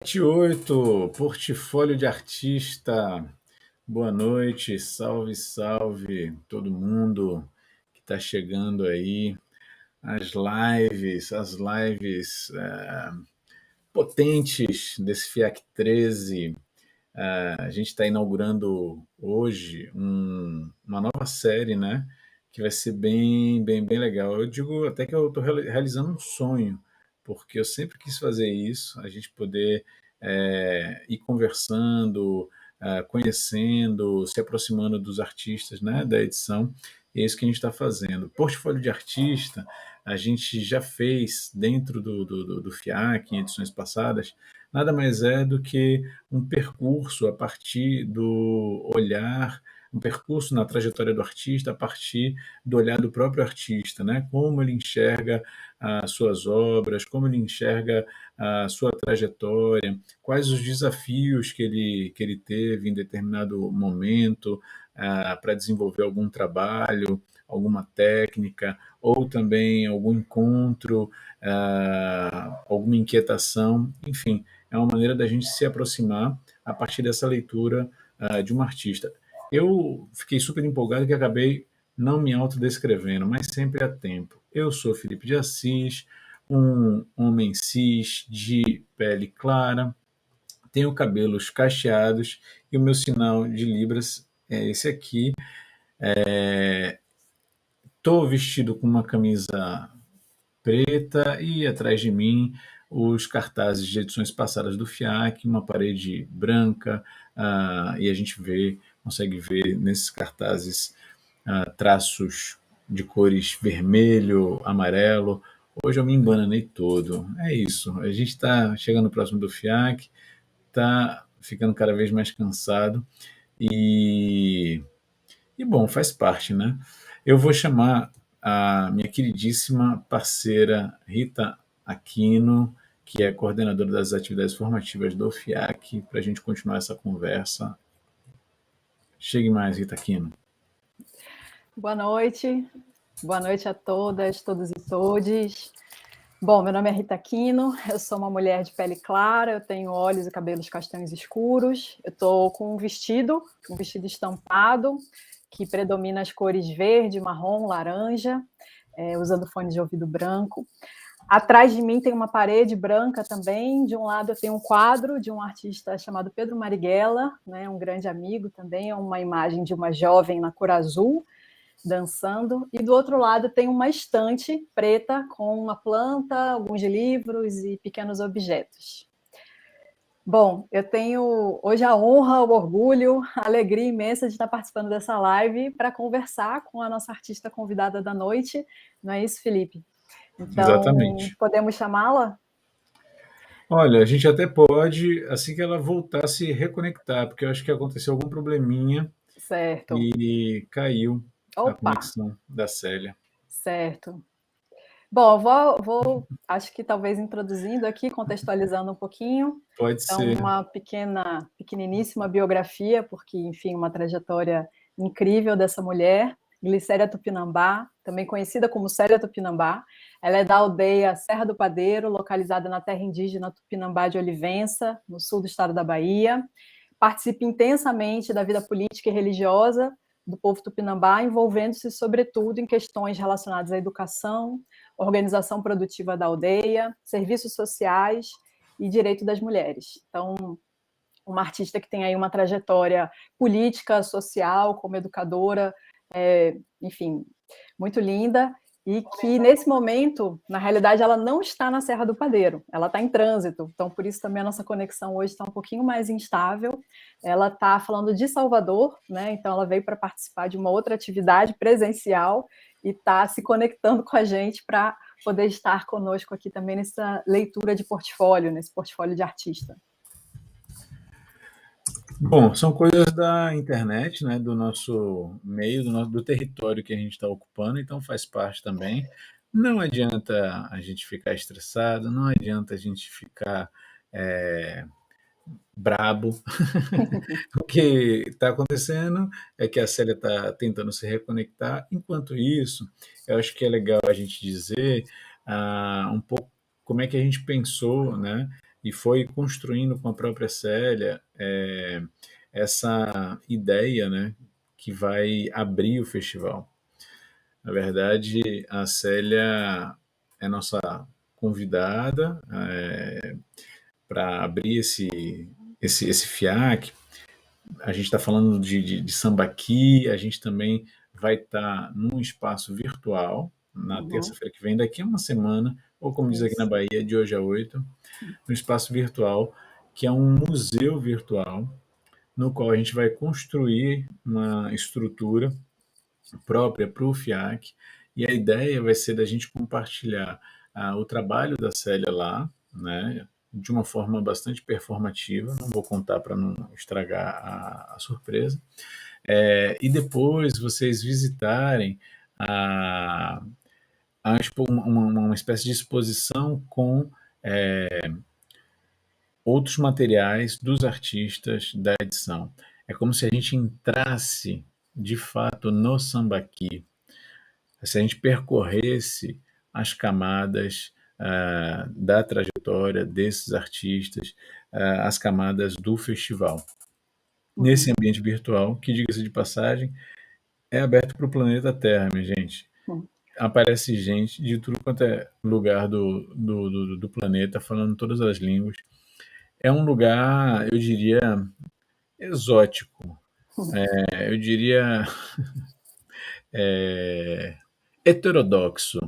28, Portfólio de Artista. Boa noite, salve, salve todo mundo que está chegando aí. As lives potentes desse FIAC 13. A gente está inaugurando hoje uma nova série, né? Que vai ser bem, bem, bem legal. Eu digo até que eu estou realizando um sonho, porque eu sempre quis fazer isso, a gente poder ir conversando, conhecendo, se aproximando dos artistas, né, da edição. E é isso que a gente está fazendo. Portfólio de artista, a gente já fez dentro do FIAC, em edições passadas, nada mais é do que um percurso a partir do olhar, um percurso na trajetória do artista a partir do olhar do próprio artista, né? Como ele enxerga as suas obras, como ele enxerga a sua trajetória, quais os desafios que ele teve em determinado momento para desenvolver algum trabalho, alguma técnica, ou também algum encontro, alguma inquietação, enfim, é uma maneira da gente se aproximar a partir dessa leitura de um artista. Eu fiquei super empolgado que acabei não me autodescrevendo, mas sempre a tempo. Eu sou Felipe de Assis, um homem cis de pele clara, tenho cabelos cacheados e o meu sinal de Libras é esse aqui. Estou vestido com uma camisa preta e atrás de mim os cartazes de edições passadas do FIAC, uma parede branca, e a gente consegue ver nesses cartazes traços de cores vermelho, amarelo. Hoje eu me embananei todo. É isso. A gente está chegando próximo do FIAC, está ficando cada vez mais cansado e bom, faz parte, né? Eu vou chamar a minha queridíssima parceira Rita Aquino, que é coordenadora das atividades formativas do FIAC, para a gente continuar essa conversa. Chegue mais, Rita Aquino. Boa noite a todas, todos e todes. Bom, meu nome é Rita Aquino, eu sou uma mulher de pele clara, eu tenho olhos e cabelos castanhos escuros, eu estou com um vestido estampado, que predomina as cores verde, marrom, laranja, usando fone de ouvido branco. Atrás de mim tem uma parede branca também, de um lado eu tenho um quadro de um artista chamado Pedro Marighella, né, um grande amigo também, é uma imagem de uma jovem na cor azul, dançando, e do outro lado tem uma estante preta com uma planta, alguns livros e pequenos objetos. Bom, eu tenho hoje a honra, o orgulho, a alegria imensa de estar participando dessa live para conversar com a nossa artista convidada da noite, não é isso, Felipe? Então, Exatamente. podemos chamá-la? Olha, a gente até pode, assim que ela voltar, se reconectar, porque eu acho que aconteceu algum probleminha Certo. e caiu a Opa, conexão da Célia. certo. Bom, acho que talvez introduzindo aqui, contextualizando um pouquinho. Pode Então, ser. uma pequeniníssima biografia, porque, enfim, uma trajetória incrível dessa mulher, Glicéria Tupinambá, também conhecida como Célia Tupinambá. Ela é da aldeia Serra do Padeiro, localizada na terra indígena Tupinambá de Olivença, no sul do estado da Bahia. Participa intensamente da vida política e religiosa do povo tupinambá, envolvendo-se, sobretudo, em questões relacionadas à educação, organização produtiva da aldeia, serviços sociais e direito das mulheres. Então, uma artista que tem aí uma trajetória política, social, como educadora, enfim, muito linda, e que nesse momento, na realidade, ela não está na Serra do Padeiro, ela está em trânsito, então por isso também a nossa conexão hoje está um pouquinho mais instável. Ela está falando de Salvador, né? Então ela veio para participar de uma outra atividade presencial e está se conectando com a gente para poder estar conosco aqui também nessa leitura de portfólio, nesse portfólio de artista. Bom, são coisas da internet, né, do nosso meio, do território que a gente está ocupando, então faz parte também. Não adianta a gente ficar estressado, não adianta a gente ficar é, brabo. O que está acontecendo é que a Célia está tentando se reconectar. Enquanto isso, eu acho que é legal a gente dizer um pouco como é que a gente pensou, né, e foi construindo com a própria Célia essa ideia, né, que vai abrir o festival. Na verdade, a Célia é nossa convidada para abrir esse FIAC. A gente está falando de sambaqui, a gente também vai estar num espaço virtual na Uhum. terça-feira que vem, daqui a uma semana, ou como diz aqui na Isso. Bahia, de hoje a 8, no espaço virtual, que é um museu virtual, no qual a gente vai construir uma estrutura própria para o FIAC, e a ideia vai ser da gente compartilhar o trabalho da Célia lá, né, de uma forma bastante performativa, não vou contar para não estragar a surpresa, e depois vocês visitarem a, uma espécie de exposição com outros materiais dos artistas da edição. É como se a gente entrasse de fato no sambaqui, se a gente percorresse as camadas da trajetória desses artistas, as camadas do festival. Nesse Uhum. ambiente virtual, que, diga-se de passagem, é aberto para o planeta Terra, minha gente. Uhum. Aparece gente de tudo quanto é lugar do planeta, falando todas as línguas. É um lugar, eu diria, exótico. Eu diria é, heterodoxo,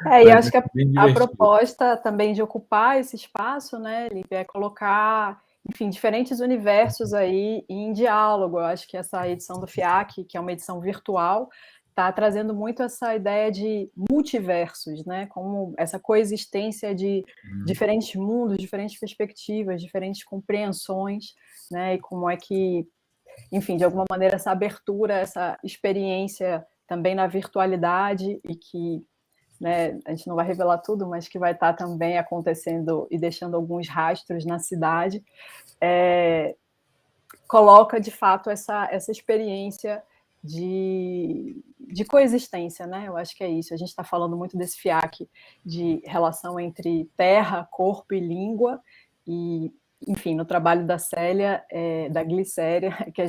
E mas acho que bem a divertido. proposta também de ocupar esse espaço, né, Lipe, é colocar, enfim, diferentes universos aí em diálogo. Eu acho que essa edição do FIAC, que é uma edição virtual, está trazendo muito essa ideia de multiversos, né, como essa coexistência de diferentes mundos, diferentes perspectivas, diferentes compreensões, né, e como é que, enfim, de alguma maneira essa abertura, essa experiência também na virtualidade e que, né, a gente não vai revelar tudo, mas que vai estar também acontecendo e deixando alguns rastros na cidade, coloca de fato essa experiência de coexistência, né? Eu acho que é isso. A gente está falando muito desse FIAC de relação entre terra, corpo e língua, e, enfim, no trabalho da Célia, da Glicéria, que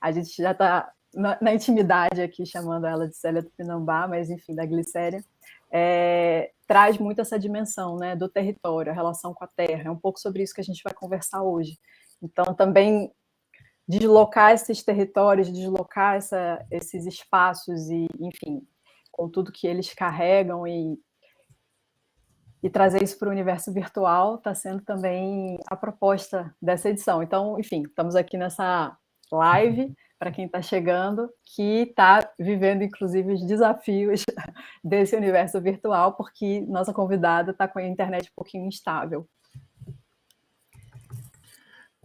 a gente já está na intimidade aqui chamando ela de Célia Tupinambá, mas enfim, da Glicéria, traz muito essa dimensão, né, do território, a relação com a terra. É um pouco sobre isso que a gente vai conversar hoje. Então, também deslocar esses territórios, deslocar esses espaços e, enfim, com tudo que eles carregam e trazer isso para o universo virtual está sendo também a proposta dessa edição. Então, enfim, estamos aqui nessa live para quem está chegando, que está vivendo, inclusive, os desafios desse universo virtual, porque nossa convidada está com a internet um pouquinho instável.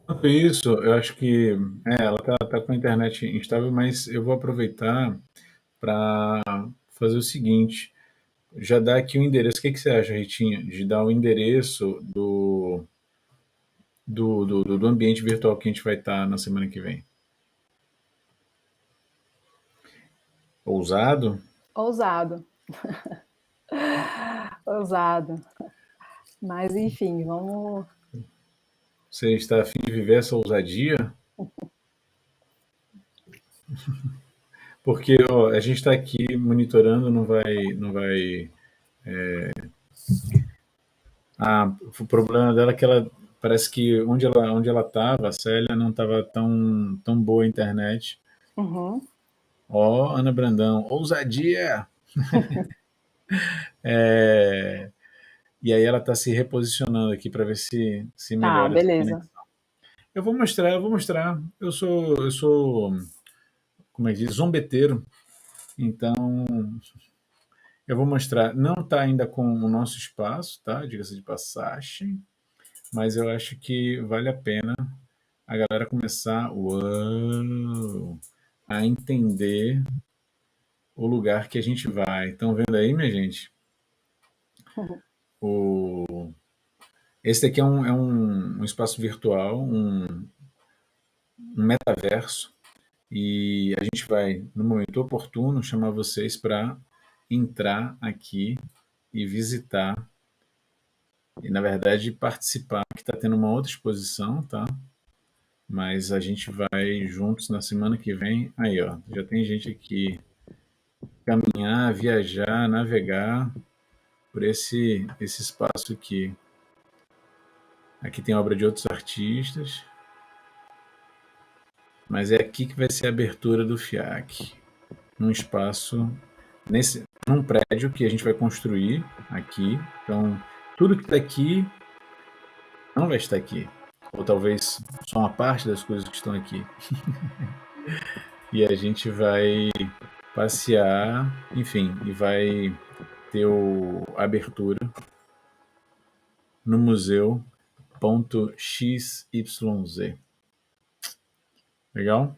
Enquanto isso, eu acho que ela tá com a internet instável, mas eu vou aproveitar para fazer o seguinte: já dá aqui o endereço. O que você acha, Ritinha, de dar o endereço do ambiente virtual que a gente vai estar na semana que vem? Ousado? Ousado. Ousado. Mas, enfim, vamos. Você está a fim de viver essa ousadia? Porque ó, a gente está aqui monitorando, não vai. O problema dela é que ela parece que onde ela estava, a Célia não estava tão boa a internet. Uhum. Ó, Ana Brandão, ousadia! É, e aí ela está se reposicionando aqui para ver se Tá, melhora essa beleza. conexão. Eu vou mostrar. Eu sou, como é que diz, zombeteiro. Então, eu vou mostrar. Não está ainda com o nosso espaço, tá? Diga-se de passagem. Mas eu acho que vale a pena a galera começar a entender o lugar que a gente vai. Estão vendo aí, minha gente? O, esse daqui é um espaço virtual, um metaverso, e a gente vai, no momento oportuno, chamar vocês para entrar aqui e visitar e na verdade participar, que está tendo uma outra exposição, tá? Mas a gente vai juntos na semana que vem. Aí, ó, já tem gente aqui caminhar, viajar, navegar por esse espaço aqui. Aqui tem obra de outros artistas, mas é aqui que vai ser a abertura do FIAC, num espaço num prédio que a gente vai construir aqui. Então, tudo que está aqui não vai estar aqui, ou talvez só uma parte das coisas que estão aqui. E a gente vai passear, enfim, e vai ter a abertura no museu .xyz. Legal?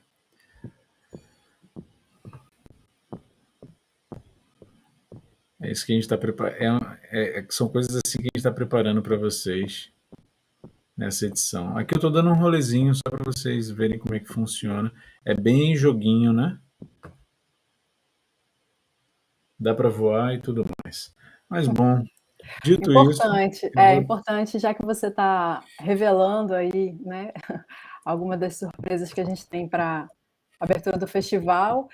É isso que a gente está preparando. São coisas assim que a gente está preparando para vocês nessa edição. Aqui eu estou dando um rolezinho só para vocês verem como é que funciona. É bem joguinho, né? Dá para voar e tudo mais. Mas bom, dito isso, Importante, já que você está revelando aí, né, alguma das surpresas que a gente tem para a abertura do festival,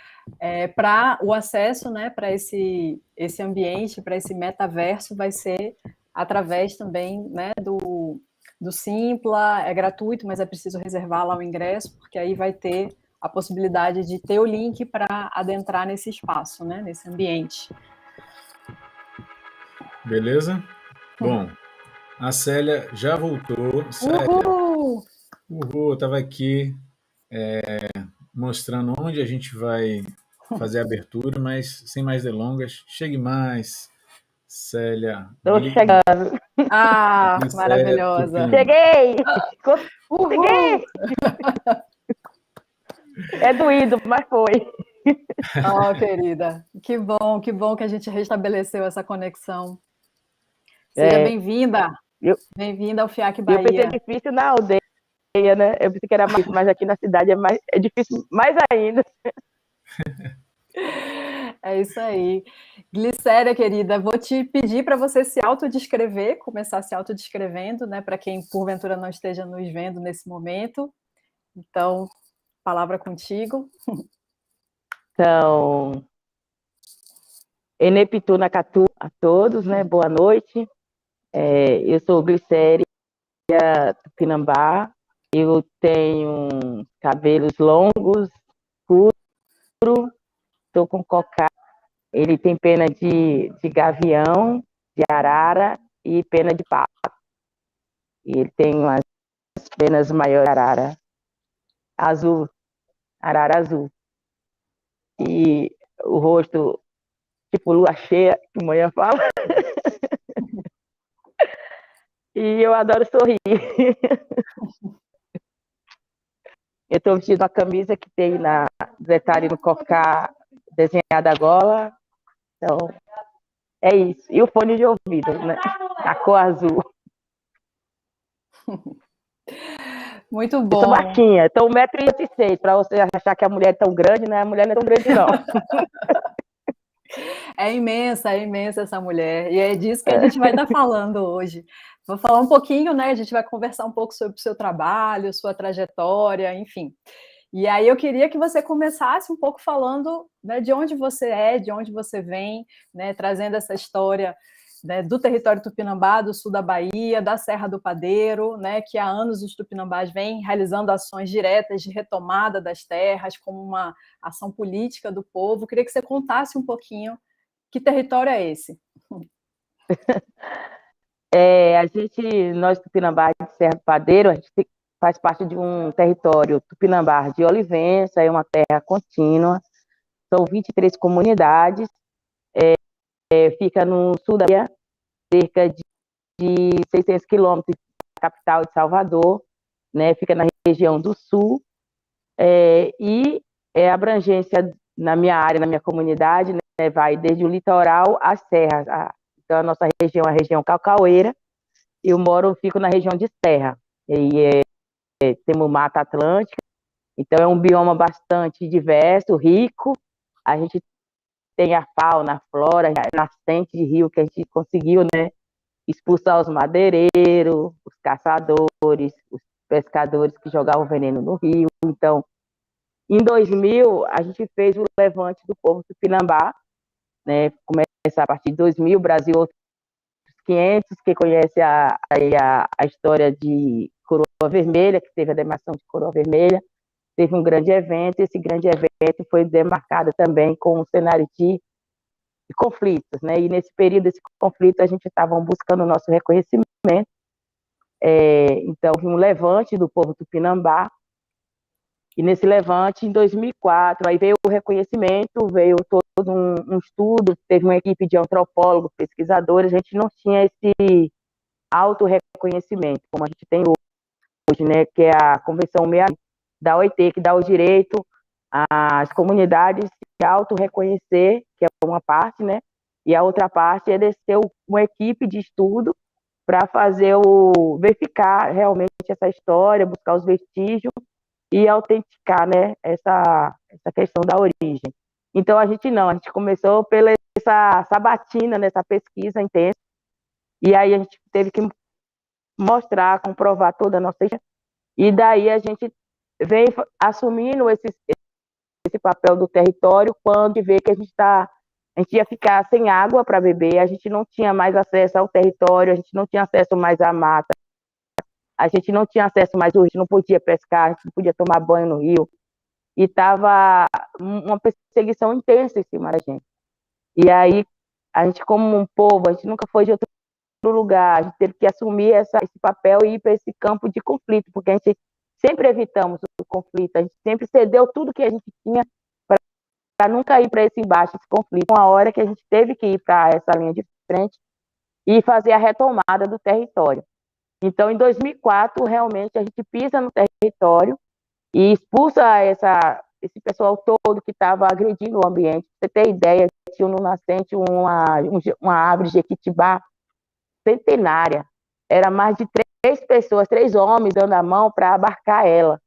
para o acesso, né, para esse ambiente, para esse metaverso, vai ser através também, né, do Simpla, é gratuito, mas é preciso reservar lá o ingresso, porque aí vai ter a possibilidade de ter o link para adentrar nesse espaço, né, nesse ambiente. beleza? Bom, a Célia já voltou. Célia, Uhul! eu estava aqui mostrando onde a gente vai fazer a abertura, mas sem mais delongas, chegue mais, Célia. Tô chegando. Ah, maravilhosa. Cheguei! Uhul! É doído, mas foi. Oh, querida, que bom que a gente restabeleceu essa conexão. Seja bem-vinda. Bem-vinda ao FIAC Bahia. Eu pensei difícil na aldeia, né? Eu pensei que era mais, mas aqui na cidade é difícil mais ainda. É isso aí. Glicéria, querida, vou te pedir para você se autodescrever, começar se autodescrevendo, né? Para quem porventura não esteja nos vendo nesse momento. Então, palavra contigo. Então, Enepitu Nakatu a todos, né? Boa noite. Eu sou Glicéria Tupinambá. Eu tenho cabelos longos, escuro, estou com cocá. Ele tem pena de gavião, de arara e pena de pato. E ele tem umas penas maiores, arara azul. E o rosto, tipo lua cheia, que a manhã fala. E eu adoro sorrir. Eu estou vestindo uma camisa que tem detalhe no cocá desenhada a gola. Então, é isso. E o fone de ouvido, né? A cor azul. Muito bom. Eu sou baixinha, então 1,86 m, para você achar que a mulher é tão grande, né? A mulher não é tão grande, não. É imensa essa mulher. E é disso que a gente vai estar falando hoje. Vou falar um pouquinho, né? A gente vai conversar um pouco sobre o seu trabalho, sua trajetória, enfim. E aí eu queria que você começasse um pouco falando, né, de onde você é, de onde você vem, né, trazendo essa história, né, do território tupinambá, do sul da Bahia, da Serra do Padeiro, né, que há anos os tupinambás vêm realizando ações diretas de retomada das terras como uma ação política do povo. Eu queria que você contasse um pouquinho que território é esse. Nós tupinambás de Serra do Padeiro, a gente faz parte de um território tupinambá de Olivença, é uma terra contínua, são 23 comunidades, fica no sul da Bahia, cerca de 600 quilômetros da capital de Salvador, né, fica na região do sul, e a abrangência na minha área, na minha comunidade, né, vai desde o litoral às serras. Então, a nossa região é a região cacaueira, fico na região de serra, e temos Mata Atlântica, então é um bioma bastante diverso, rico. A gente tem a fauna, a flora, a nascente de rio que a gente conseguiu, né, expulsar os madeireiros, os caçadores, os pescadores que jogavam veneno no rio. Então, em 2000, a gente fez o levante do povo tupinambá, né? Começa a partir de 2000, Brasil outros 500, que conhece a história de Coroa Vermelha, que teve a demarcação de Coroa Vermelha, teve um grande evento, e esse grande evento foi demarcado também com um cenário de conflitos, né? E nesse período desse conflito, a gente estava buscando o nosso reconhecimento. Então, houve um levante do povo tupinambá, e nesse levante, em 2004, aí veio o reconhecimento, veio todo um estudo, teve uma equipe de antropólogos, pesquisadores, a gente não tinha esse auto-reconhecimento, como a gente tem hoje, né, que é a Convenção 6 da OIT, que dá o direito às comunidades se auto-reconhecer, que é uma parte, né, e a outra parte é descer uma equipe de estudo para verificar realmente essa história, buscar os vestígios e autenticar, né, essa questão da origem. Então, a gente começou pela essa sabatina, nessa pesquisa intensa, e aí a gente teve que mostrar, comprovar toda a nossa história, e daí a gente vem assumindo esse papel do território quando vê que a gente ia ficar sem água para beber, a gente não tinha mais acesso ao território, a gente não tinha acesso mais à mata, a gente não tinha acesso mais ao rio, a gente não podia pescar, a gente não podia tomar banho no rio, e estava uma perseguição intensa em cima da gente. E aí, a gente como um povo, a gente nunca foi de outro lugar, a gente teve que assumir esse papel e ir para esse campo de conflito, porque a gente sempre evitamos o conflito, a gente sempre cedeu tudo que a gente tinha para nunca ir para esse embate, esse conflito. Uma hora que a gente teve que ir para essa linha de frente e fazer a retomada do território. Então, em 2004, realmente, a gente pisa no território e expulsa esse pessoal todo que estava agredindo o ambiente. Pra você ter ideia, tinha no nascente uma árvore jequitibá centenária. Era mais de 3 pessoas, 3 homens dando a mão para abarcar ela.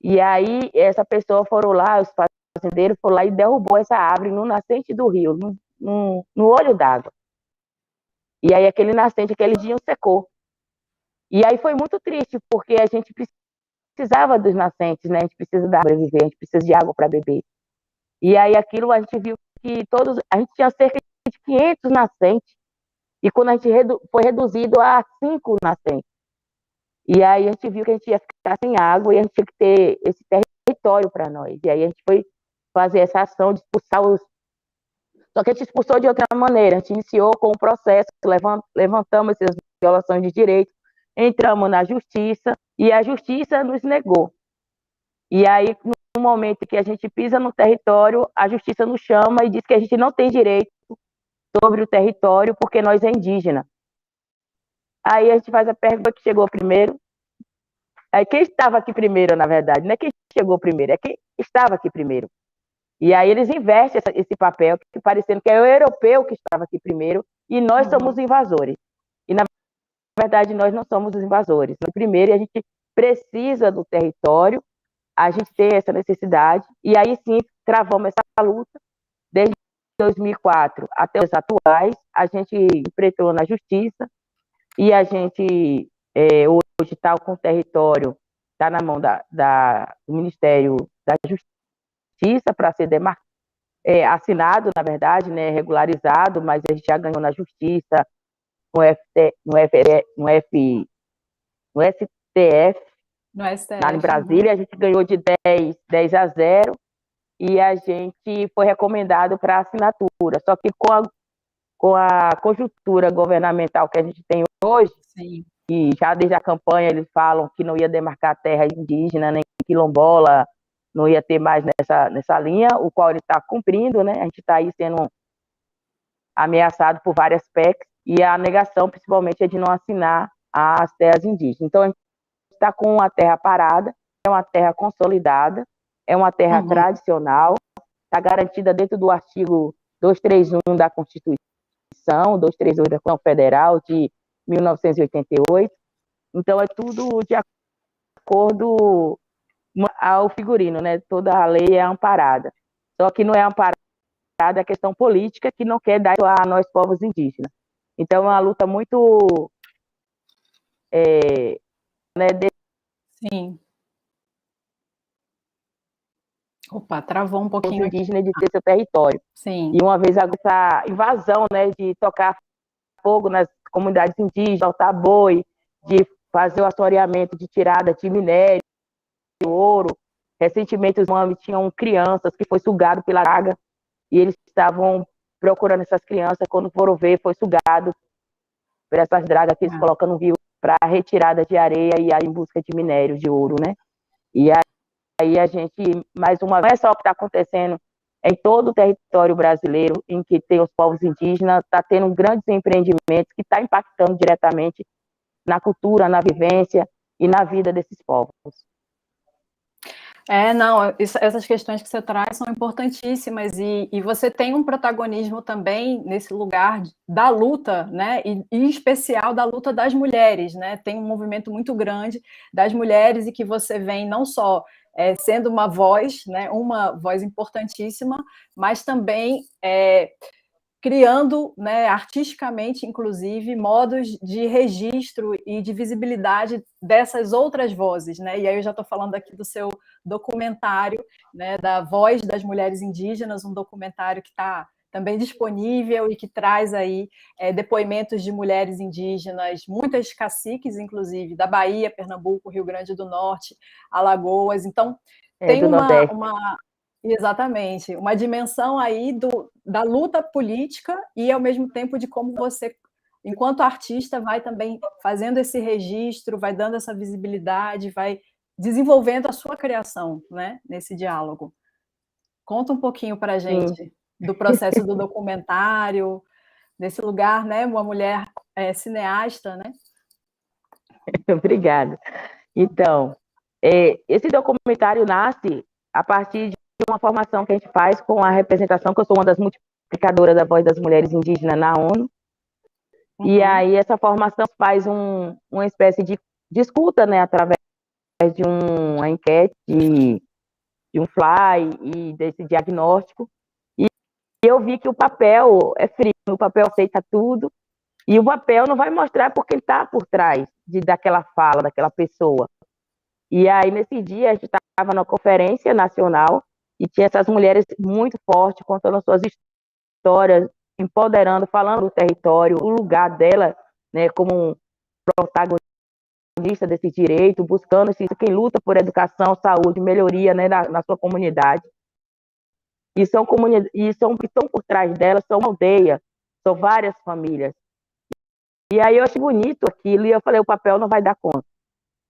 E aí, essa pessoa foram lá, os fazendeiros foram lá e derrubou essa árvore no nascente do rio, no olho d'água. E aí, aquele nascente, aquele dia secou. E aí foi muito triste, porque a gente precisava dos nascentes, né? A gente precisa da água para viver, a gente precisa de água para beber. E aí aquilo a gente viu que a gente tinha cerca de 500 nascentes, e quando a gente foi reduzido a 5 nascentes. E aí a gente viu que a gente ia ficar sem água e a gente tinha que ter esse território para nós. E aí a gente foi fazer essa ação de expulsar Só que a gente expulsou de outra maneira, a gente iniciou com o processo, levantamos essas violações de direitos, entramos na justiça e a justiça nos negou. E aí, no momento que a gente pisa no território, a justiça nos chama e diz que a gente não tem direito sobre o território porque nós é indígena. Aí a gente faz a pergunta: que chegou primeiro? Aí quem estava aqui primeiro, na verdade, não é quem chegou primeiro, é quem estava aqui primeiro. E aí eles investem esse papel, parecendo que é o europeu que estava aqui primeiro e nós somos invasores. E na verdade, nós não somos os invasores. Primeiro, a gente precisa do território, a gente tem essa necessidade, e aí sim, travamos essa luta, desde 2004 até os atuais, a gente empreendeu na justiça, e a gente hoje está com o território, está na mão do Ministério da Justiça para ser assinado, na verdade, né, regularizado, mas a gente já ganhou na justiça, no STF, lá em Brasília, a gente ganhou de 10-0, e a gente foi recomendado para assinatura. Só que com a conjuntura governamental que a gente tem hoje, sim, e já desde a campanha eles falam que não ia demarcar terra indígena, nem quilombola, não ia ter mais nessa linha, o qual ele está cumprindo, né? A gente está aí sendo ameaçado por várias PECs, e a negação, principalmente, é de não assinar as terras indígenas. Então, a gente está com a terra parada, é uma terra consolidada, é uma terra tradicional, está garantida dentro do artigo 231 da Constituição, 238 da Constituição Federal de 1988. Então, é tudo de acordo ao figurino, né? Toda a lei é amparada. Só que não é amparada a questão política, que não quer dar a nós, povos indígenas. Então, é uma luta muito... né, Sim. Opa, travou um pouquinho aqui. indígena de ter seu território. Sim. E uma vez essa invasão, né, de tocar fogo nas comunidades indígenas, soltar boi, de fazer o assoreamento de tirada de minério, ouro. Recentemente, os mames tinham crianças que foi sugado pela draga e eles estavam procurando essas crianças. Quando foram ver, foi sugado por essas dragas que eles colocam no rio para retirada de areia e aí em busca de minério, de ouro, né? E aí a gente, mais uma vez, não é só o que está acontecendo em todo o território brasileiro, em que tem os povos indígenas, está tendo grandes empreendimentos que está impactando diretamente na cultura, na vivência e na vida desses povos. Não, essas questões que você traz são importantíssimas e você tem um protagonismo também nesse lugar da luta, né, e em especial da luta das mulheres, né, tem um movimento muito grande das mulheres e que você vem não só sendo uma voz, né, uma voz importantíssima, mas também criando, né, artisticamente, inclusive, modos de registro e de visibilidade dessas outras vozes, né? E aí eu já estou falando aqui do seu documentário, né, da Voz das Mulheres Indígenas, um documentário que está também disponível e que traz aí depoimentos de mulheres indígenas, muitas caciques, inclusive, da Bahia, Pernambuco, Rio Grande do Norte, Alagoas. Então, tem exatamente, uma dimensão aí da luta política e, ao mesmo tempo, de como você, enquanto artista, vai também fazendo esse registro, vai dando essa visibilidade, vai desenvolvendo a sua criação, né, nesse diálogo. Conta um pouquinho para a gente do processo do documentário, desse lugar, né, uma mulher cineasta, né? Obrigada. Então, esse documentário nasce a partir de uma formação que a gente faz com a representação, que eu sou uma das multiplicadoras da voz das mulheres indígenas na ONU. E aí essa formação faz uma espécie de escuta, né, através de uma enquete, de um fly e desse diagnóstico. E eu vi que o papel é frio, o papel aceita tudo, e o papel não vai mostrar porque ele está por trás daquela fala, daquela pessoa. E aí, nesse dia, a gente estava na conferência nacional e tinha essas mulheres muito fortes, contando suas histórias, empoderando, falando do território, o lugar dela, né, como um protagonista desse direito, buscando quem luta por educação, saúde, melhoria, né, na sua comunidade. E são comunidades, que estão por trás dela, são aldeia, são várias famílias. E aí eu achei bonito aquilo e eu falei, o papel não vai dar conta.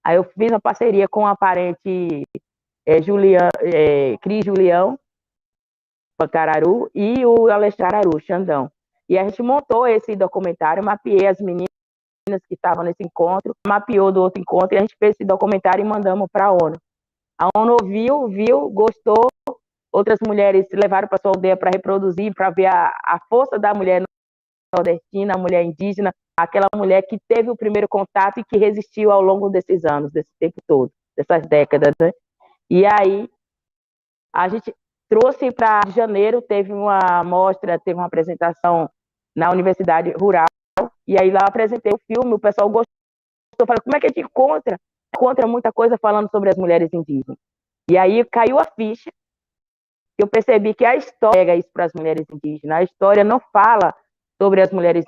Aí eu fiz uma parceria com a parente Cris Julião, Pacararu, e o Alexandre Araru, Xandão. E a gente montou esse documentário, mapeei as meninas que estavam nesse encontro, mapeou do outro encontro, e a gente fez esse documentário e mandamos para a ONU. A ONU viu, gostou, outras mulheres levaram para sua aldeia para reproduzir, para ver a força da mulher nordestina, a mulher indígena, aquela mulher que teve o primeiro contato e que resistiu ao longo desses anos, desse tempo todo, dessas décadas, né? E aí, a gente trouxe para janeiro, teve uma mostra, teve uma apresentação na Universidade Rural, e aí lá eu apresentei o filme, o pessoal gostou, falou, como é que a gente encontra muita coisa falando sobre as mulheres indígenas? E aí caiu a ficha, eu percebi que a história pega isso para as mulheres indígenas, a história não fala sobre as mulheres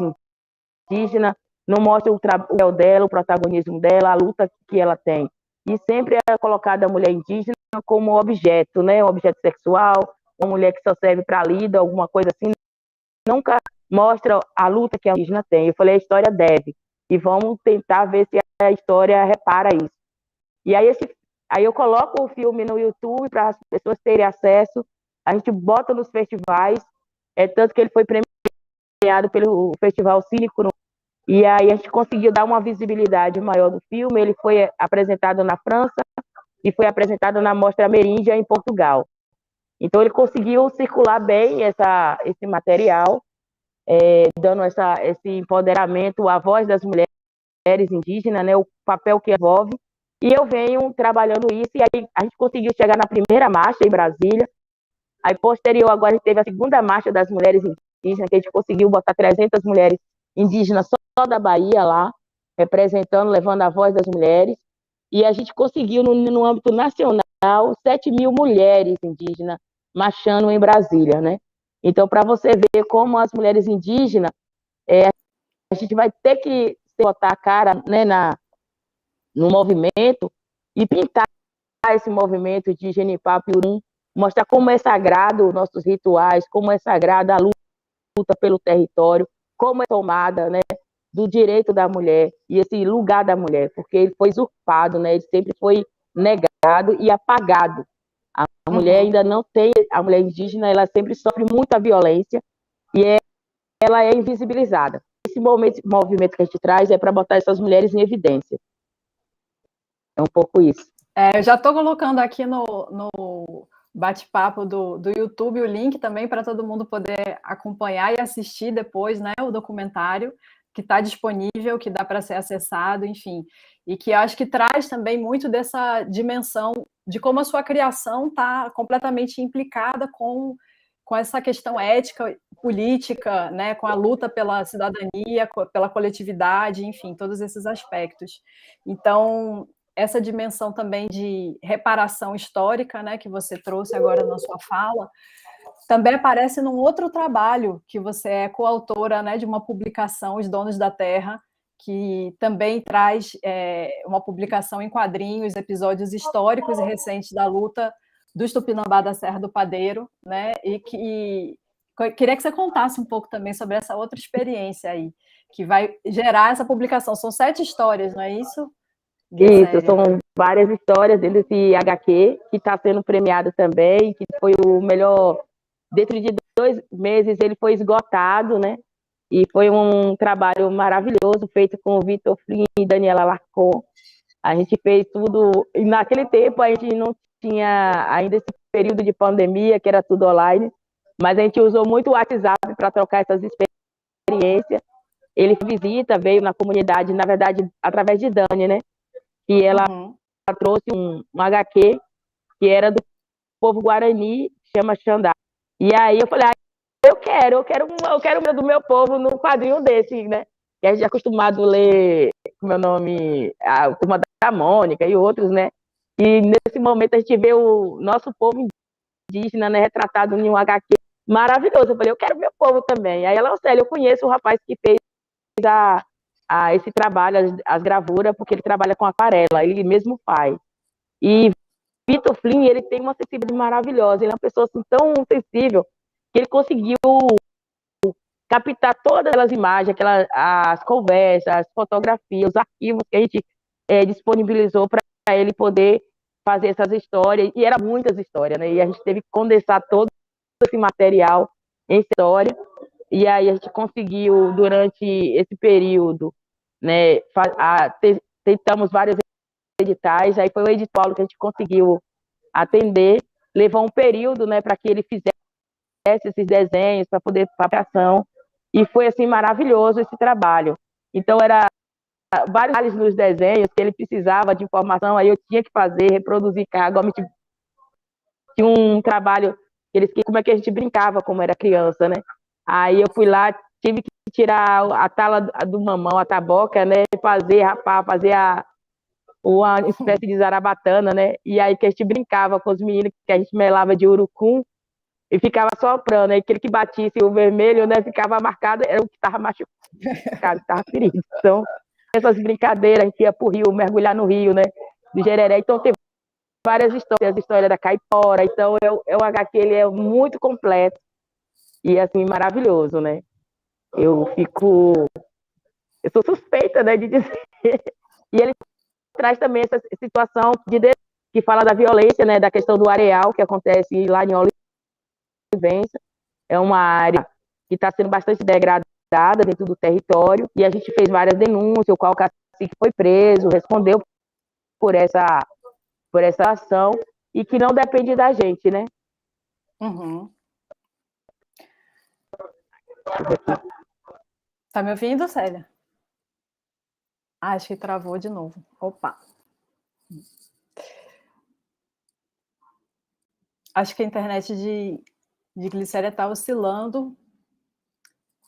indígenas, não mostra o trabalho dela, o protagonismo dela, a luta que ela tem. E sempre é colocada a mulher indígena como objeto, né? Um objeto sexual, uma mulher que só serve para lida, alguma coisa assim. Nunca mostra a luta que a indígena tem. Eu falei, a história deve. E vamos tentar ver se a história repara isso. E aí, eu coloco o filme no YouTube para as pessoas terem acesso. A gente bota nos festivais. Tanto que ele foi premiado pelo Festival Cínico. E aí a gente conseguiu dar uma visibilidade maior do filme. Ele foi apresentado na França e foi apresentado na Mostra Ameríndia em Portugal. Então ele conseguiu circular bem esse material, dando esse empoderamento à voz das mulheres indígenas, né, o papel que envolve. E eu venho trabalhando isso, e aí a gente conseguiu chegar na primeira marcha em Brasília. Aí, posterior, agora a gente teve a segunda marcha das mulheres indígenas, que a gente conseguiu botar 300 mulheres indígena só da Bahia lá, representando, levando a voz das mulheres, e a gente conseguiu, no âmbito nacional, 7.000 mulheres indígenas marchando em Brasília, né? Então, para você ver como as mulheres indígenas, a gente vai ter que botar a cara, né, no movimento e pintar esse movimento de Genipapo e Urum, mostrar como é sagrado nossos rituais, como é sagrada a luta pelo território, como é tomada, né, do direito da mulher e esse lugar da mulher, porque ele foi usurpado, né, ele sempre foi negado e apagado. A mulher ainda não tem, a mulher indígena, ela sempre sofre muita violência e ela é invisibilizada. Esse movimento que a gente traz é para botar essas mulheres em evidência. É um pouco isso. Eu já estou colocando aqui no bate-papo do YouTube o link também para todo mundo poder acompanhar e assistir depois, né, o documentário que está disponível, que dá para ser acessado, enfim, e que acho que traz também muito dessa dimensão de como a sua criação está completamente implicada com essa questão ética, política, né, com a luta pela cidadania, pela coletividade, enfim, todos esses aspectos. Então, essa dimensão também de reparação histórica, né, que você trouxe agora na sua fala, também aparece num outro trabalho que você é coautora, né, de uma publicação, Os Donos da Terra, que também traz uma publicação em quadrinhos, episódios históricos e recentes da luta dos Tupinambá da Serra do Padeiro, né, e que queria que você contasse um pouco também sobre essa outra experiência aí, que vai gerar essa publicação. São 7 histórias, não é isso? Isso, são várias histórias desse HQ, que está sendo premiado também, que foi o melhor. Dentro de 2 meses ele foi esgotado, né? E foi um trabalho maravilhoso, feito com o Vitor Flynn e Daniela Larcon. A gente fez tudo, e naquele tempo a gente não tinha ainda esse período de pandemia, que era tudo online, mas a gente usou muito o WhatsApp para trocar essas experiências. Ele veio na comunidade, na verdade, através de Dani, né? Que ela trouxe um HQ que era do povo Guarani, chama Xandá. E aí eu falei, eu quero do meu povo num quadrinho desse, né? Que a gente é acostumado a ler, como é o nome, a Turma da Mônica e outros, né? E nesse momento a gente vê o nosso povo indígena, né, retratado em um HQ maravilhoso. Eu falei, eu quero meu povo também. Aí ela, Célia, eu conheço o rapaz que fez esse trabalho, as gravuras, porque ele trabalha com aquarela, ele mesmo faz. E Vitor Flynn, ele tem uma sensibilidade maravilhosa, ele é uma pessoa assim, tão sensível, que ele conseguiu captar todas aquelas imagens, as conversas, as fotografias, os arquivos que a gente disponibilizou para ele poder fazer essas histórias, e eram muitas histórias, né? E a gente teve que condensar todo esse material em história, e aí a gente conseguiu, durante esse período, né, tentamos vários editais, aí foi o edital que a gente conseguiu atender, levou um período, né, para que ele fizesse esses desenhos, para poder fabricação, e foi, assim, maravilhoso esse trabalho. Então, era vários detalhes nos desenhos que ele precisava de informação, aí eu tinha que fazer, reproduzir cargo, tinha um trabalho, como é que a gente brincava como era criança, né? Aí eu fui lá, tive que tirar a tala do mamão, a taboca, né, rapar, fazer uma espécie de zarabatana, né? E aí que a gente brincava com os meninos, que a gente melava de urucum, e ficava soprando, aí aquele que batisse o vermelho, né, ficava marcado, era o que estava machucado, estava ferido. Então, essas brincadeiras, a gente ia pro rio, mergulhar no rio, né, do Jereré. Então, tem várias histórias, a história da caipora. Então, o HQ, ele é muito completo e, assim, maravilhoso, né. Eu sou suspeita, né, de dizer. E ele traz também essa situação que fala da violência, né, da questão do areal que acontece lá em Olivença. É uma área que está sendo bastante degradada dentro do território, e a gente fez várias denúncias, o qual o cacique foi preso, respondeu por essa ação, e que não depende da gente, né? Tá me ouvindo, Célia? Acho que travou de novo. Opa. Acho que a internet de Glicéria está oscilando.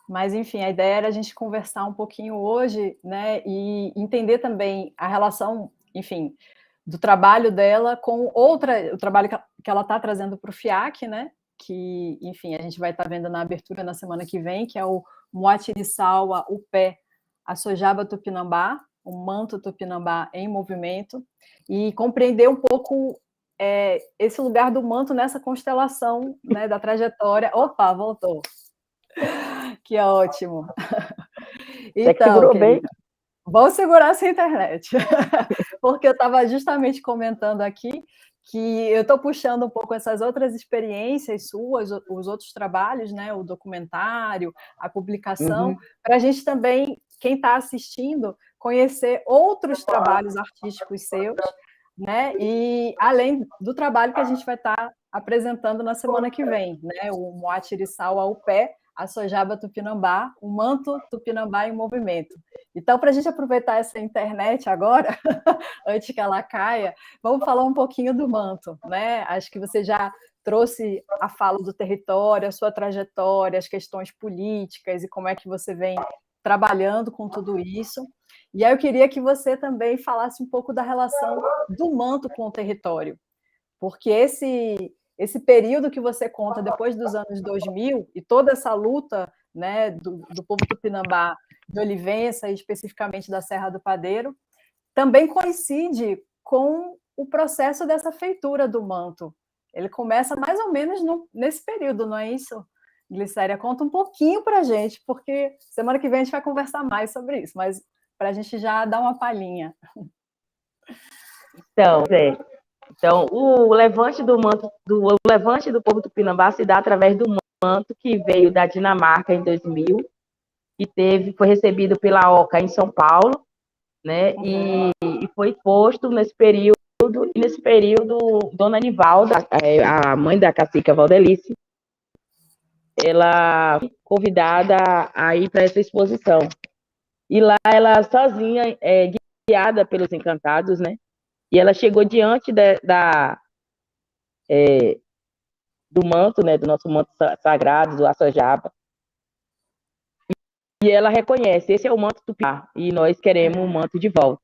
Mas, enfim, a ideia era a gente conversar um pouquinho hoje, né, e entender também a relação, enfim, do trabalho dela com o trabalho que ela está trazendo para o FIAC, né, que, enfim, a gente vai estar vendo na abertura na semana que vem, que é o Moatiriçaua, o pé, a Sojaba Tupinambá, o manto Tupinambá em movimento, e compreender um pouco esse lugar do manto nessa constelação, né, da trajetória. Opa, voltou! Que ótimo! Até que Então, segurou bem. querida, vamos segurar essa internet, porque eu estava justamente comentando aqui que eu estou puxando um pouco essas outras experiências suas, os outros trabalhos, né, o documentário, a publicação, para a gente também, quem está assistindo, conhecer outros trabalhos artísticos seus, né, e além do trabalho que a gente vai estar apresentando na semana que vem, né, o Moatiriçau ao pé, a Sojaba Tupinambá, o manto Tupinambá em movimento. Então, para a gente aproveitar essa internet agora, antes que ela caia, vamos falar um pouquinho do manto, né? Acho que você já trouxe a fala do território, a sua trajetória, as questões políticas e como é que você vem trabalhando com tudo isso. E aí eu queria que você também falasse um pouco da relação do manto com o território, porque esse período que você conta depois dos anos 2000 e toda essa luta, né, do povo tupinambá de Olivença, e especificamente da Serra do Padeiro, também coincide com o processo dessa feitura do manto. Ele começa mais ou menos nesse período, não é isso? Glicéria, conta um pouquinho para a gente, porque semana que vem a gente vai conversar mais sobre isso, mas para a gente já dar uma palhinha. Então, o levante o levante do povo tupinambá se dá através do manto que veio da Dinamarca em 2000, que foi recebido pela OCA em São Paulo, né? E foi posto nesse período, Dona Nivalda, a mãe da cacica Valdelice, ela foi convidada a ir para essa exposição. E lá ela sozinha, guiada pelos encantados, né? E ela chegou diante do manto, né? Do nosso manto sagrado, do Assojaba. E ela reconhece, esse é o manto Tupinambá, e nós queremos o manto de volta.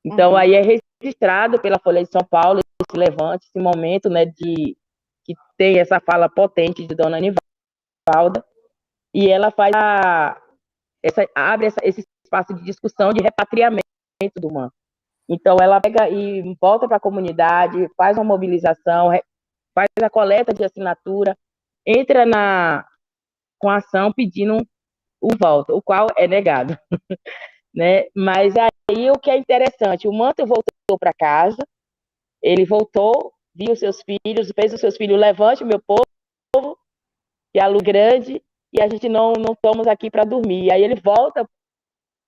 Então, aí é registrado pela Folha de São Paulo esse levante, esse momento, né, que tem essa fala potente de Dona Nivalda, e ela abre esse espaço de discussão, de repatriamento do manto. Então, ela pega e volta para a comunidade, faz uma mobilização, faz a coleta de assinatura, entra com a ação pedindo o voto, o qual é negado. Né? Mas aí o que é interessante, o manto voltou para casa, ele voltou, viu seus filhos, fez os seus filhos, levante meu povo, e a luz grande, e a gente não estamos aqui para dormir. E aí ele volta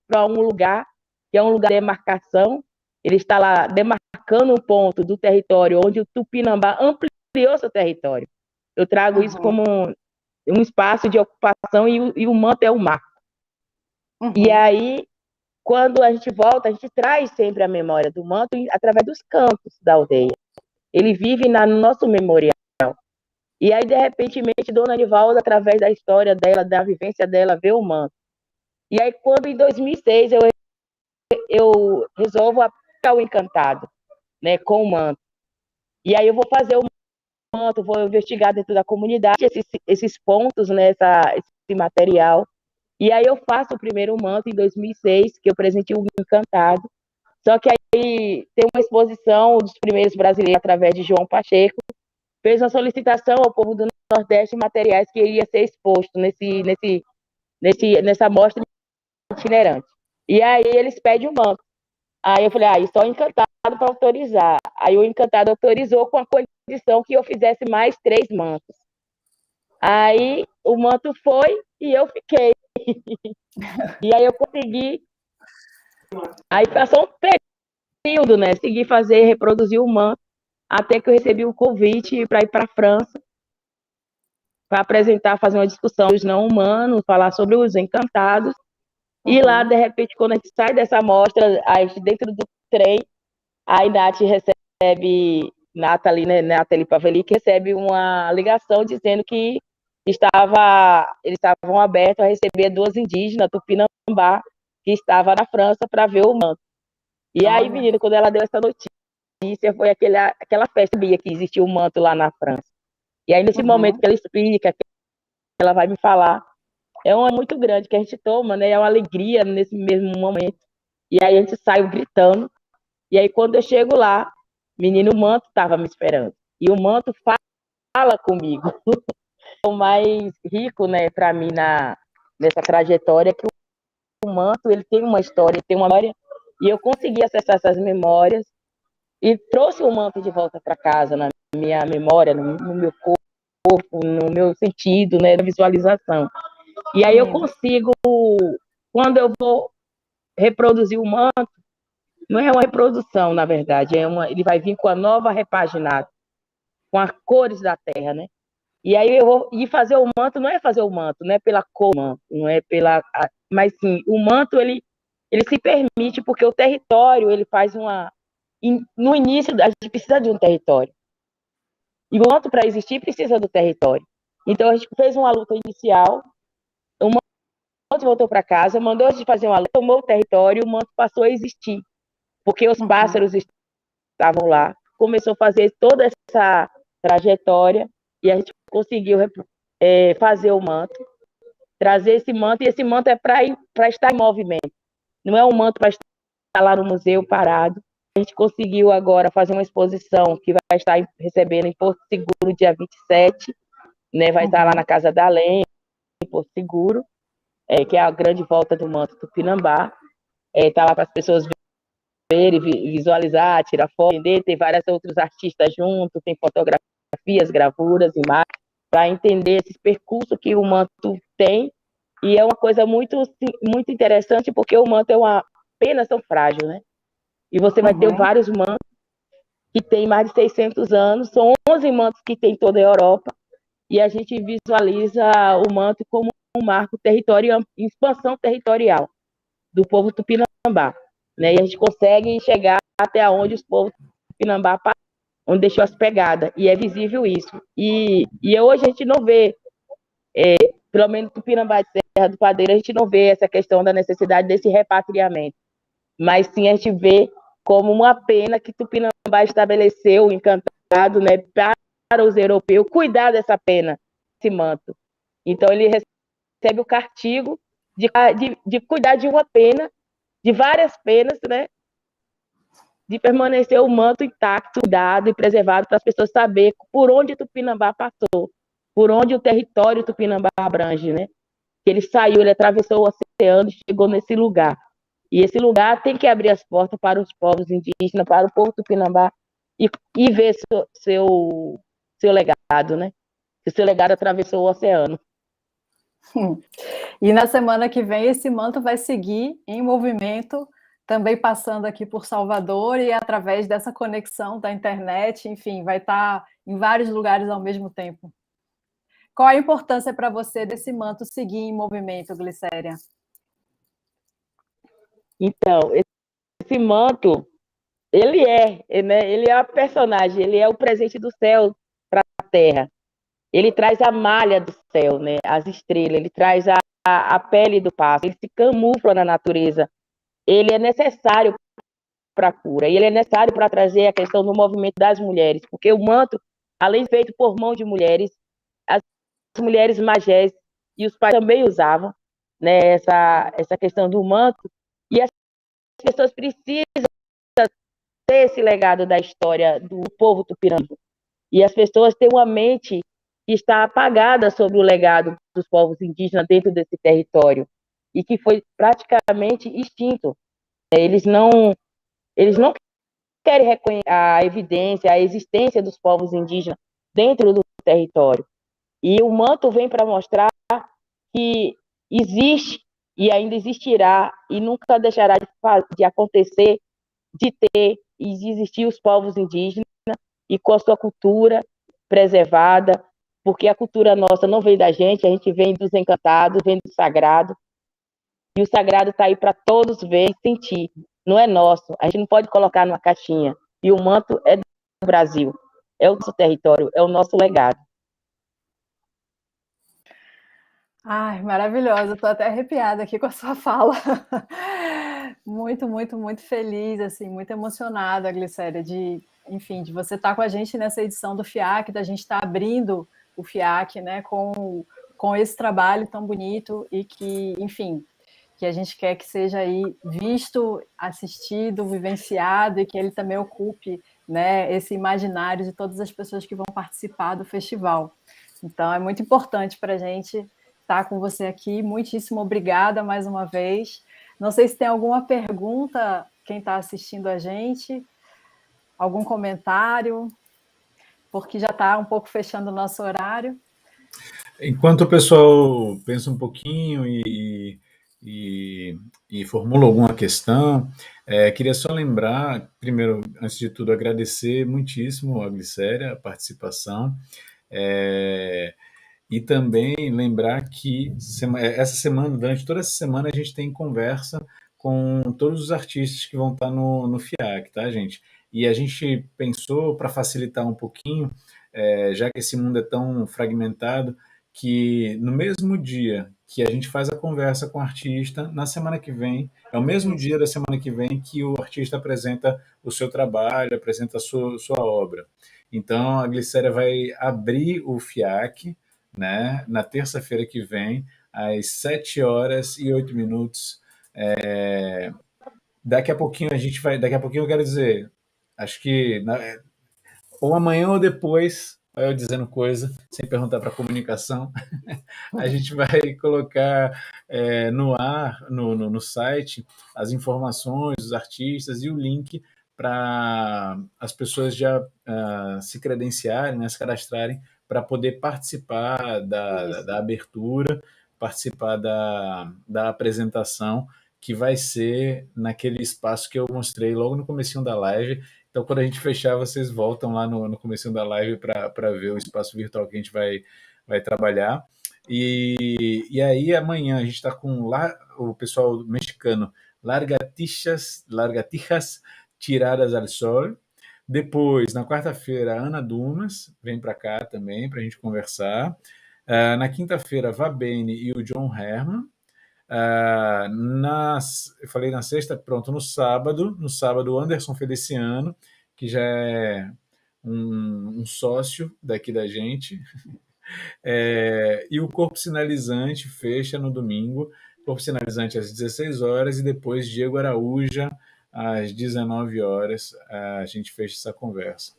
para um lugar, que é um lugar de demarcação, ele está lá demarcando um ponto do território onde o Tupinambá ampliou seu território. Eu trago isso como um espaço de ocupação e o manto é o mar. E aí, quando a gente volta, a gente traz sempre a memória do manto através dos cantos da aldeia. Ele vive no nosso memorial. E aí, de repente, Dona Nivalda, através da história dela, da vivência dela, vê o manto. E aí, quando em 2006 eu resolvo aplicar o encantado, né, com o manto. E aí eu vou fazer o manto, vou investigar dentro da comunidade esses pontos, né, esse material. E aí eu faço o primeiro manto em 2006, que eu presentei o encantado. Só que aí tem uma exposição dos primeiros brasileiros, através de João Pacheco, fez uma solicitação ao povo do Nordeste de materiais que iria ser exposto nessa mostra itinerante. E aí eles pedem o manto. Aí eu falei, só o encantado para autorizar. Aí o encantado autorizou com a condição que eu fizesse mais 3 mantos. Aí o manto foi e eu fiquei. E aí eu consegui. Aí passou um período, né? Segui reproduzir o manto, até que eu recebi o convite para ir para a França, para apresentar, fazer uma discussão dos não humanos, falar sobre os encantados. E lá, de repente, quando a gente sai dessa amostra, a gente, dentro do trem, a Nath recebe, Nathalie Pavelic recebe uma ligação dizendo que eles estavam abertos a receber 2 indígenas Tupinambá que estavam na França para ver o manto. E aí, menina, quando ela deu essa notícia, foi aquela festa, sabia que existia um manto lá na França. E aí, nesse momento que ela explica, que ela vai me falar, é uma muito grande que a gente toma, né? É uma alegria nesse mesmo momento. E aí a gente saiu gritando. E aí, quando eu chego lá, menino, o manto estava me esperando. E o manto fala comigo. O mais rico, né, para mim nessa trajetória é que o manto ele tem uma história, tem uma memória, e eu consegui acessar essas memórias e trouxe o manto de volta para casa, na minha memória, no meu corpo, no meu sentido, né, na visualização. E aí eu consigo, quando eu vou reproduzir o manto, não é uma reprodução, na verdade, ele vai vir com a nova repaginada, com as cores da terra, né? E aí eu vou fazer o manto, não é fazer o manto, não é pela cor, não é pela, mas sim, o manto ele se permite porque o território ele faz no início a gente precisa de um território. E o manto para existir precisa do território. Então a gente fez uma luta inicial, o manto voltou para casa, mandou a gente fazer uma luta, tomou o território, o manto passou a existir, porque os pássaros estavam lá, começou a fazer toda essa trajetória e a gente conseguiu fazer o manto, trazer esse manto, e esse manto é para estar em movimento. Não é um manto para estar lá no museu parado. A gente conseguiu agora fazer uma exposição que vai estar recebendo em Porto Seguro dia 27, né? Vai estar lá na Casa da Lenha, em Porto Seguro, que é a grande volta do manto Tupinambá. Está lá para as pessoas verem, visualizar, tirar foto, entender. Tem vários outros artistas junto, tem fotografias, gravuras, imagens, para entender esse percurso que o manto tem. E é uma coisa muito, muito interessante, porque o manto é uma pena tão frágil, né? E você vai ter vários mantos que têm mais de 600 anos, são 11 mantos que tem em toda a Europa, e a gente visualiza o manto como um marco territorial, expansão territorial do povo Tupinambá, né? E a gente consegue chegar até onde os povos Tupinambá passaram, onde deixou as pegadas, e é visível isso. E hoje a gente não vê, pelo menos Tupinambá de Serra do Padeiro, a gente não vê essa questão da necessidade desse repatriamento, mas sim a gente vê como uma pena que Tupinambá estabeleceu, encantado, né, para os europeus cuidar dessa pena, esse manto. Então ele recebe o castigo de cuidar de uma pena, de várias penas, né, de permanecer o manto intacto, cuidado e preservado para as pessoas saberem por onde Tupinambá passou, por onde o território Tupinambá abrange, né? Ele saiu, ele atravessou o oceano e chegou nesse lugar. E esse lugar tem que abrir as portas para os povos indígenas, para o povo Tupinambá, e ver seu legado, né? O seu legado atravessou o oceano. E na semana que vem esse manto vai seguir em movimento, também passando aqui por Salvador e através dessa conexão da internet, enfim, vai estar em vários lugares ao mesmo tempo. Qual a importância para você desse manto seguir em movimento, Glicéria? Então, esse manto, ele é a personagem, ele é o presente do céu para a terra. Ele traz a malha do céu, né? As estrelas, ele traz a pele do pássaro, ele se camufla na natureza. Ele é necessário para a cura, e ele é necessário para trazer a questão do movimento das mulheres, porque o manto, além de feito por mão de mulheres, as mulheres magés e os pais também usavam, né, essa questão do manto, e as pessoas precisam ter esse legado da história do povo tupinambá. E as pessoas têm uma mente que está apagada sobre o legado dos povos indígenas dentro desse território, e que foi praticamente extinto. Eles não querem reconhecer a evidência, a existência dos povos indígenas dentro do território. E o manto vem para mostrar que existe e ainda existirá e nunca deixará de acontecer, de ter e de existir os povos indígenas e com a sua cultura preservada, porque a cultura nossa não vem da gente, a gente vem dos encantados, vem do sagrado, e o sagrado está aí para todos ver e sentir, não é nosso, a gente não pode colocar numa caixinha, e o manto é do Brasil, é o nosso território, é o nosso legado. Ai, maravilhosa, estou até arrepiada aqui com a sua fala. Muito, muito, muito feliz, assim, muito emocionada, Glicéria, de, enfim, de você estar com a gente nessa edição do FIAC, da gente estar abrindo o FIAC, né, com esse trabalho tão bonito e que, enfim, que a gente quer que seja aí visto, assistido, vivenciado e que ele também ocupe, né, esse imaginário de todas as pessoas que vão participar do festival. Então, é muito importante para a gente estar com você aqui. Muitíssimo obrigada mais uma vez. Não sei se tem alguma pergunta, quem está assistindo a gente, algum comentário, porque já está um pouco fechando o nosso horário. Enquanto o pessoal pensa um pouquinho e formula alguma questão, queria só lembrar, primeiro, antes de tudo, agradecer muitíssimo a Glicéria, a participação, e também lembrar que essa semana, durante toda essa semana, a gente tem conversa com todos os artistas que vão estar no FIAC, tá, gente? E a gente pensou, para facilitar um pouquinho, já que esse mundo é tão fragmentado, que no mesmo dia que a gente faz a conversa com o artista, na semana que vem, é o mesmo dia da semana que vem que o artista apresenta o seu trabalho, apresenta a sua obra. Então, a Glicéria vai abrir o FIAC, né, na terça-feira que vem, às 7h08. Daqui a pouquinho a gente vai. Daqui a pouquinho eu quero dizer, acho que ou amanhã ou depois, olha eu dizendo coisa, sem perguntar para a comunicação, a gente vai colocar no ar, no site, as informações dos artistas e o link para as pessoas já se credenciarem, né, se cadastrarem, para poder participar da abertura, participar da apresentação, que vai ser naquele espaço que eu mostrei logo no comecinho da live. Então, quando a gente fechar, vocês voltam lá no comecinho da live para ver o espaço virtual que a gente vai trabalhar. E aí, amanhã, a gente está com lá o pessoal mexicano, Largatijas Tiradas al Sol. Depois, na quarta-feira, a Ana Dumas vem para cá também para a gente conversar. Na quinta-feira, Vabene e o John Herman. Eu falei na sexta, pronto, no sábado, o Anderson Feliciano, que já é um sócio daqui da gente, e o Corpo Sinalizante fecha no domingo, Corpo Sinalizante às 16 horas, e depois Diego Araúja às 19 horas, a gente fecha essa conversa.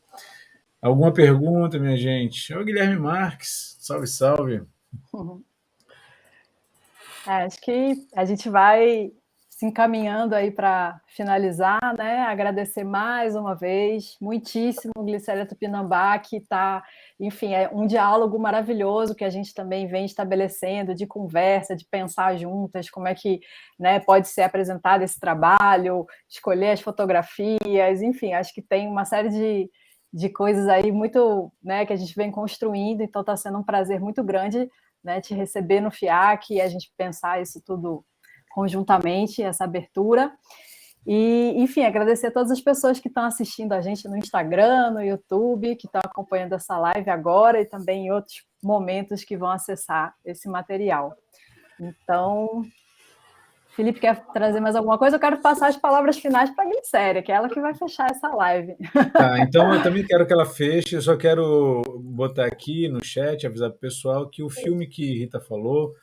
Alguma pergunta, minha gente? O Guilherme Marques, salve, salve. Acho que a gente vai se encaminhando aí para finalizar, né? Agradecer mais uma vez, muitíssimo, Glicéria Tupinambá, que está, enfim, é um diálogo maravilhoso que a gente também vem estabelecendo, de conversa, de pensar juntas, como é que, né, pode ser apresentado esse trabalho, escolher as fotografias, enfim, acho que tem uma série de coisas aí muito, né, que a gente vem construindo, então está sendo um prazer muito grande, né, te receber no FIAC e a gente pensar isso tudo conjuntamente, essa abertura. E, enfim, agradecer a todas as pessoas que estão assistindo a gente no Instagram, no YouTube, que estão acompanhando essa live agora e também em outros momentos que vão acessar esse material. Então, Felipe, quer trazer mais alguma coisa? Eu quero passar as palavras finais para a Glicéria, que é ela que vai fechar essa live. Tá, então eu também quero que ela feche, eu só quero botar aqui no chat, avisar para o pessoal que o filme que Rita falou,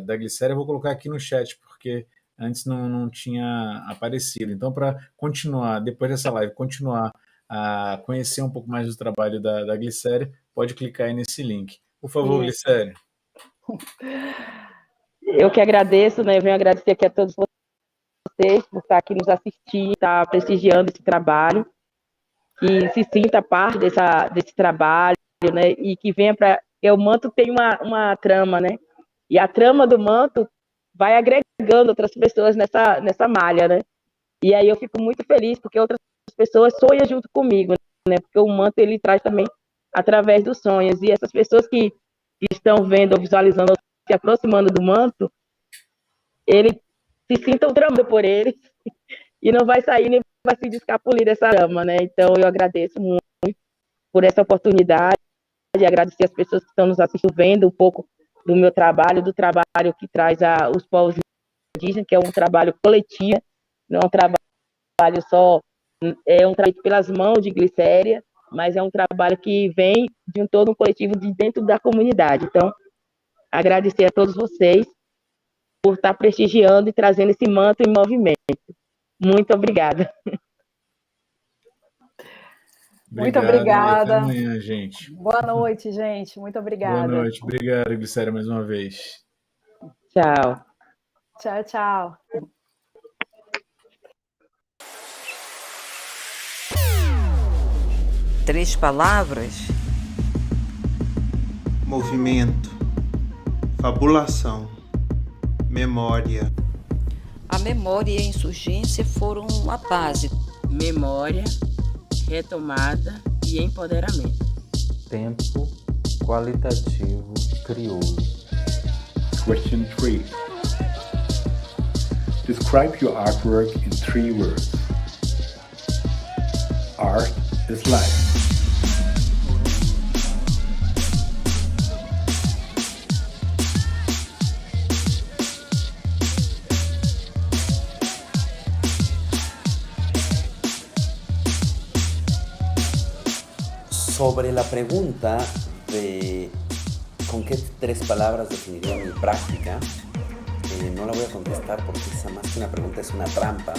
da Glicéria, eu vou colocar aqui no chat, porque antes não tinha aparecido. Então, para continuar, depois dessa live, continuar a conhecer um pouco mais do trabalho da Glicéria, pode clicar aí nesse link. Por favor, Isso. Glicéria. Eu que agradeço, né? Eu venho agradecer aqui a todos vocês por estar aqui nos assistindo, estar prestigiando esse trabalho, que se sinta parte desse trabalho, né? E que venha para... O manto tem uma trama, né? E a trama do manto vai agregando outras pessoas nessa malha, né? E aí eu fico muito feliz porque outras pessoas sonham junto comigo, né? Porque o manto ele traz também através dos sonhos, e essas pessoas que estão vendo ou visualizando, se aproximando do manto, ele se sintam tramando por eles e não vai sair nem vai se descapulir dessa rama, né? Então eu agradeço muito por essa oportunidade, agradecer as pessoas que estão nos assistindo, vendo um pouco do meu trabalho, do trabalho que traz os povos indígenas, que é um trabalho coletivo, não é um trabalho só, é um trabalho pelas mãos de Glicéria, mas é um trabalho que vem de todo um coletivo de dentro da comunidade. Então, agradecer a todos vocês por estar prestigiando e trazendo esse manto em movimento. Muito obrigada. Muito Obrigado e até obrigada. amanhã, gente. Boa noite, gente. Muito obrigada. Boa noite. Obrigado, Glicéria, mais uma vez. Tchau. Tchau, tchau. Três palavras? Movimento, fabulação, memória. A memória e a insurgência foram a base. Memória, retomada e empoderamento. Tempo qualitativo crioulo. Question 3. Describe your artwork in 3 words. Art is life. Sobre la pregunta de con qué 3 palabras definiría mi práctica, no la voy a contestar porque esa más que una pregunta es una trampa.